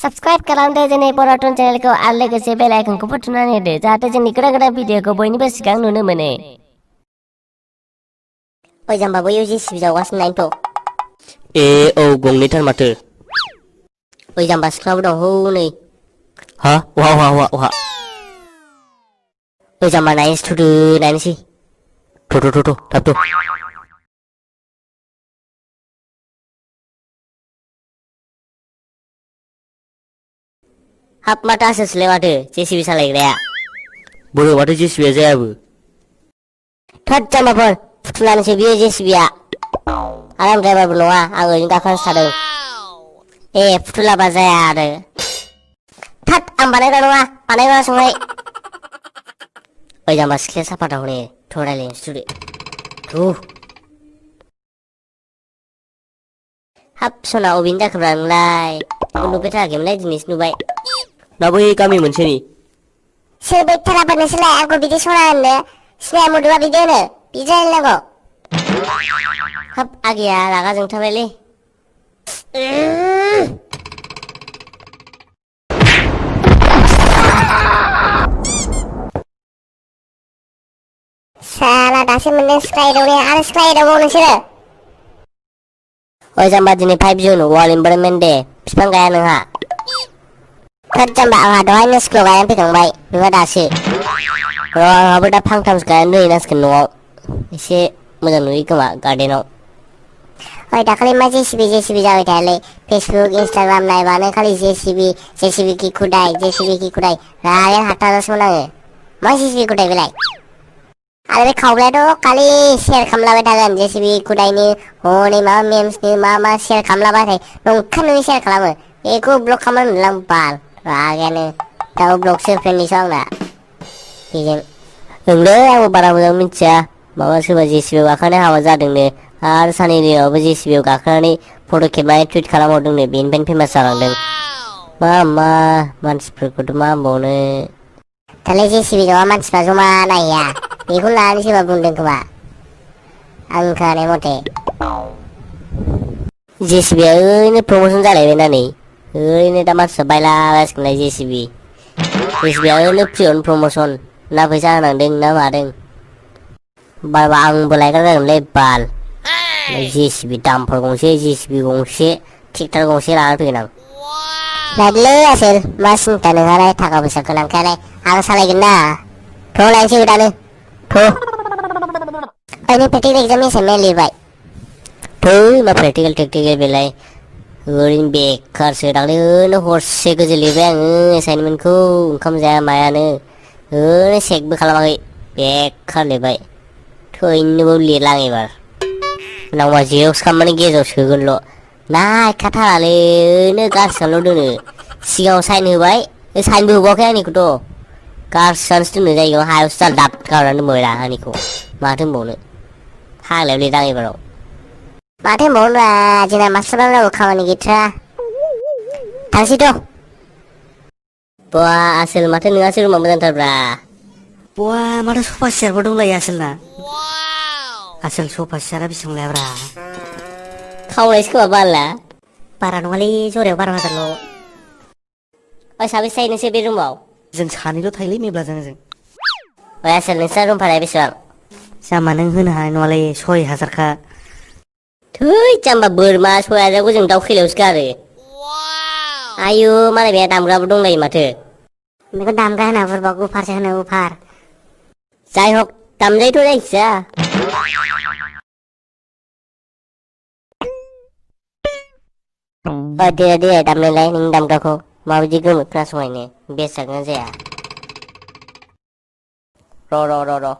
Subscribe खालामदो जोंनि बर'टन चेनेलखौ आरो लोगोसे बेल आइकनखौ थुनानै होदो जाहाथे जोंनि गोदान भिडिअखौ बयनिबो सिगां नुनो मोनो। ओइ जाम्बा बैयाव जेसिबि जावगासिनो नायनोथ'। औ गंनैथार माथो। ओइ जाम्बा सिख्लाबो दं हनै। हा अहा ओइ जाम्बा नायनोसै थुदो नायनोसै। थ' थाब थ'। हाब माथो आसोलसोलाय माथो जेसिबि सालायग्राया। बोरो माथो जेसिबिया जायाबो। थोद जाम्बाफोर फुथुलानोसै बियो जेसिबिया। आरो आं ड्राइभारबो नङा आं ओरैनो गाखोनासो थादों। फुथुलाबा जाया आरो। थोद आं बानायग्रा नङा बानायग्रासोहाय। ओइ जाम्बा सिख्लाया साफा हनै थ' रायलायनोसै थुदो। हाब सना अबेनि जाखोब्रा नोंलाय नुफेरथाराखैमोनलाय दिनैसो नुबाय। ना बै गामि मोनसेनि। सोर बैथाराबा नोंसोरलाय आंखौ बिदि सना होनो सिनाया मधुआ बिदि होनो बिदि रायलायनांगौ। हाब आगैया रागा जोंथारबायलै। साला दासो मोनदों सिख्ला एदावनाया आरो सिख्ला एदावबाव नोंसोरो। ओइ जाम्बा दिनै 5 जुन वर्ल्ड इनभाइरनमेन्ट डे बिफां गाया नोंहा। थोद जाम्बा आंहा दहायनो स्कुलाव गायनानै फैखांबाय नोंहा दासो। आंहाबो दा फांथामसो गायनानै दोनहैनांसिगोन न'आव एसे मोजां नुयो खोमा गार्डेनाव। ओइ दाखालि मा जेसिबि जाबाय थायालै फेसबुक इन्सटाग्राम नायबानो खालि जेसिबि कि खुदाय रागायानो हाथारासोमोन आङो। मा जेसिबि खुदाय बेलाय आरो बे खावलायाथ' खालि शेयार खालामलाबाय थागोन जेसिबि खुदायनि हनै माबा मेम्सनि मा शेयार खालामलाबाय थायो नंखायनो शेयार खालामो बेखौ ब्लक खालामनो मोनलां बाल रागायानो दाबो ब्लकसो फ्रेन्डनिसो आंना बेजों। ओंलै आंबो बारा मोजां मिथिया माबा सोरबा जेसिबियाव गाखोनानै हाबा जादोंनो आरो साननै दिनावबो जेसिबियाव गाखोनानै फट' खेबनानै टुइट खालामहरदोंनो बेनिफ्रायनो फेमास जालांदों। मा मानसिफोरखौथ' मा होनबावनो। दालाय जेसिबि नङा मानसिफ्रा जमा नायहैया बेखौ लानानै सोरबा बुंदों खोमा आं खोनानाय मथे। जेसिबिया ओरैनो प्रमसन जालायबायना नै ओरैनो दा मानसिफ्रा बायलागासिनोलाय जेसिबिया ओरैनो फ्रियावनो प्रमसन ना फैसा होनांदों ना मादों। बारबा आंबो लायग्रा जागोनलै बाल जेसिबि दामफोर गंसे जेसिबि गंसे ट्रेक्टर गंसे लानानै फैगोन आं। लादोलै आसोल मा सिन्था नोंहालाय थाखा फैसा गोनांखायालाय आं सालायगोन ना थ' लायनोसै गोदानो थ'। ओरैनो प्रेक्टिकेल एग्जाम एसाइनमेन्ट लिरबाय। थै मा प्रेक्टिकेल बेलाय ओरैनो बेखारसो दाख्लैनो हरसे गोजो लिरबाय आङो एसाइनमेन्टखौ ओंखाम जाया मायानो ओरैनो चेकबो खालामाखै बेखार लिरबाय थैनोबो लिरला आं एबार नांगौबा जेरक्स खालामनानै गेजेराव सोगोनल' नायखाथारालै ओरैनो गारसोनानैल' दोनो सिगाङाव साइन होबाय साइनबो होबावाखै आंनिखौथ' गारसोनानैसो दोनो जायगायाव हायावसो दाब गारनानै दोनबाय रा आंनिखौ माथो होनबावनो फाग्लायाव लिरदां एबाराव माथो होनबावनोब्रा जोंना मास्टारनाव रावबो खामानि गैथारा थांसैथ'। बा आसोल माथो नोंहासो रुमा मोजांथारब्रा। बा माथो सफा सियारबो दंलायो आसोलना। आसोल सफा सियारा बेसेबां लायाब्रा। खावनायसो खोमा बालना। बारा नङालै जरायाव 12,000ल'। ओइ साबेसे थायो नोंसोर बे रुमाव? जों सानैल' थायोलै मेब्लाजों आंजों। ओइ आसोल नोंसिना रुम भाराया बेसेबां? जाम्बा नों होनो हानाय नङालै 6,000खा। थै जाम्बा बोरमा 6,000खौ जों दाउ खैलायावसो गारो। आयु मालाय बेहा दामग्राबो दंलायो माथो। बेखौ दामग्रा होना बुरबा उफारसो होनो उफार। जाय हक दामजायोथ' जायखिया। दे दामनायलाय नोंनि दामग्राखौ माबायदि गोमो खोनासंनायनो बेस जागोन ना जाया। र'